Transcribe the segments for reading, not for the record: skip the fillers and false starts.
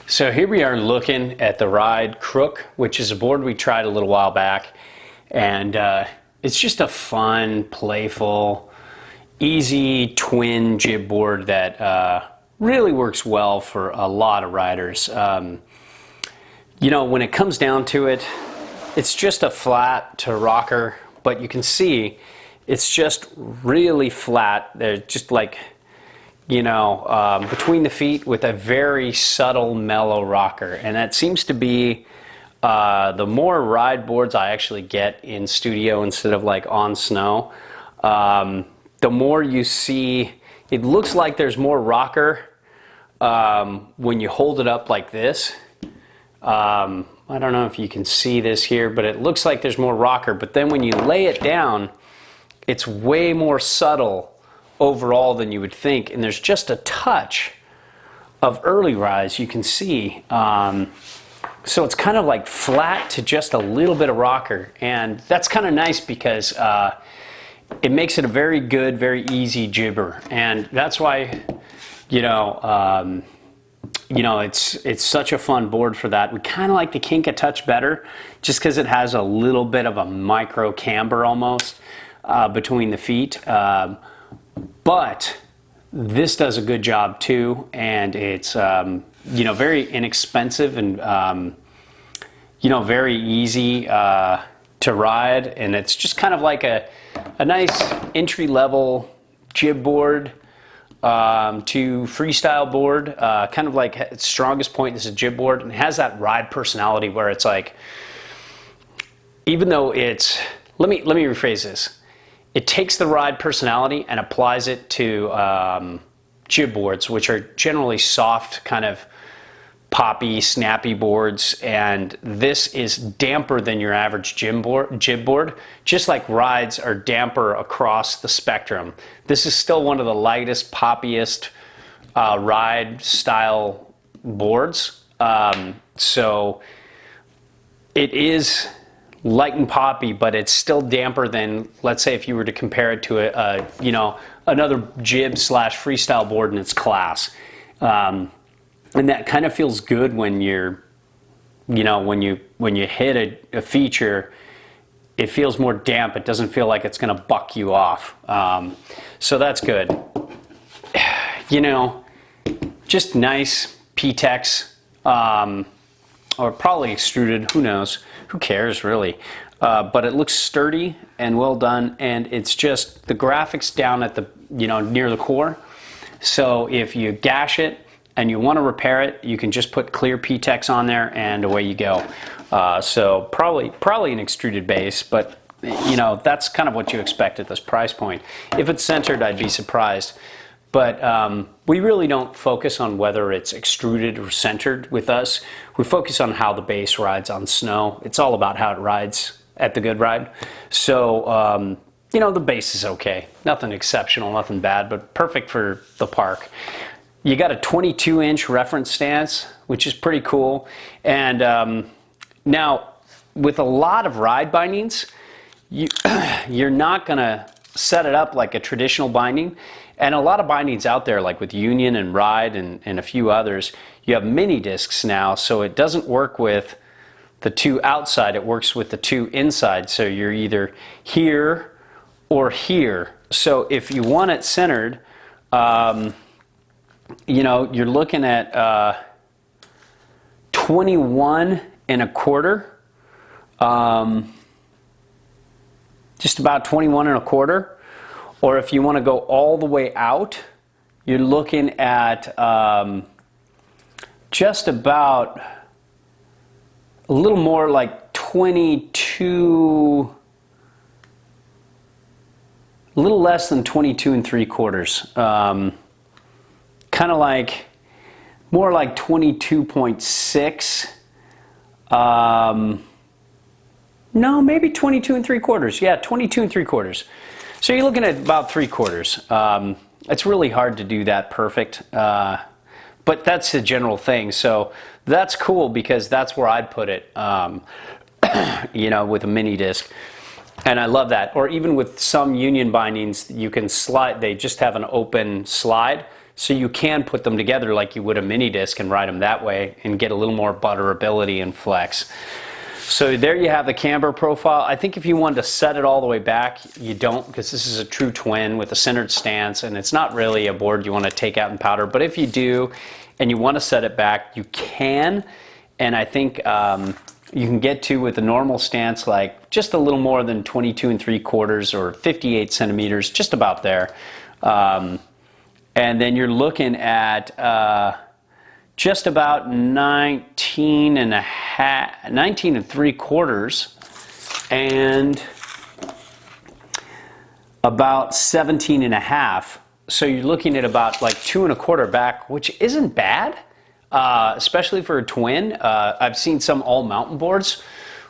So here we are looking at the Ride Crook, which is a board we tried a little while back, and it's just a fun, playful, easy twin jib board that really works well for a lot of riders. You know, when it comes down to it, it's just a flat to rocker, but you can see it's just really flat. They're just like, you know, between the feet with a very subtle, mellow rocker. And that seems to be the more ride boards I actually get in studio instead of like on snow, the more you see, it looks like there's more rocker when you hold it up like this. I don't know if you can see this here, but it looks like there's more rocker. But then when you lay it down, it's way more subtle overall than you would think, and there's just a touch of early rise you can see. So it's kind of like flat to just a little bit of rocker, and that's kind of nice because it makes it a very good, very easy jibber, and that's why it's such a fun board for that. We kind of like the kink a touch better just because it has a little bit of a micro camber almost between the feet. But this does a good job too, and it's very inexpensive and very easy to ride, and it's just kind of like a nice entry-level jib board to freestyle board. Kind of like its strongest point is a jib board, and it has that ride personality where it's like, even though it's, let me rephrase this. It takes the ride personality and applies it to jib boards, which are generally soft, kind of poppy, snappy boards, and this is damper than your average jib board, just like rides are damper across the spectrum. This is still one of the lightest, poppiest ride style boards. So it is light and poppy, but it's still damper than, let's say, if you were to compare it to another jib slash freestyle board in its class. And that kind of feels good when you're, when you hit a feature, it feels more damp. It doesn't feel like it's going to buck you off. So that's good. Just nice P-Tex, or probably extruded, who knows, who cares really, but it looks sturdy and well done, and it's just the graphics down at the near the core, so if you gash it and you want to repair it, you can just put clear P-Tex on there and away you go. So probably an extruded base, but that's kind of what you expect at this price point. If it's centered, I'd be surprised. But we really don't focus on whether it's extruded or centered with us. We focus on how the base rides on snow. It's all about how it rides at the good ride. So, the base is okay. Nothing exceptional, nothing bad, but perfect for the park. You got a 22-inch reference stance, which is pretty cool. And now, with a lot of ride bindings, you're not going to set it up like a traditional binding. And a lot of bindings out there, like with Union and Ride and a few others, you have mini discs now, so it doesn't work with the two outside, it works with the two inside. So you're either here or here. So if you want it centered, you're looking at 21 1/4, just about 21 1/4. Or if you want to go all the way out, you're looking at just about a little more like 22, a little less than 22 3/4. Kind of like, more like 22.6. No, maybe 22 3/4. Yeah, 22 3/4. So you're looking at about 3/4. It's really hard to do that perfect, but that's the general thing. So that's cool because that's where I'd put it, with a mini disc. And I love that. Or even with some Union bindings, you can slide, they just have an open slide. so you can put them together like you would a mini disc and ride them that way and get a little more butterability and flex. So there you have the camber profile. I think if you wanted to set it all the way back, you don't, because this is a true twin with a centered stance, and it's not really a board you want to take out and powder. But if you do and you want to set it back, you can. And I think you can get to, with a normal stance, like just a little more than 22 3/4 or 58 centimeters, just about there. And then you're looking at just about 19 3/4 and about 17.5. So you're looking at about like 2 1/4 back, which isn't bad, especially for a twin. I've seen some all mountain boards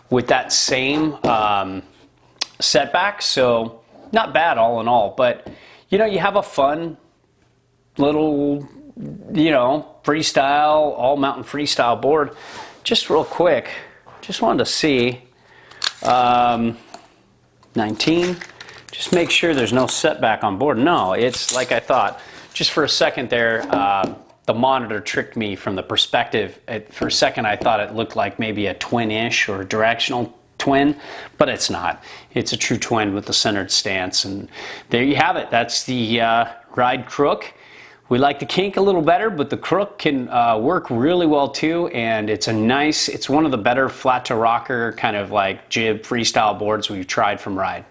with that same setback, so not bad all in all. But you know, you have a fun little, you know, freestyle, all mountain freestyle board. Just real quick, just wanted to see 19. Just make sure there's no setback on board. No, it's like I thought. Just for a second there, the monitor tricked me from the perspective. For a second, I thought it looked like maybe a twin-ish or a directional twin, but it's not. It's a true twin with the centered stance. And there you have it. That's the Ride Crook. We like the kink a little better, but the Crook can work really well too, and it's one of the better flat to rocker kind of like jib freestyle boards we've tried from Ride.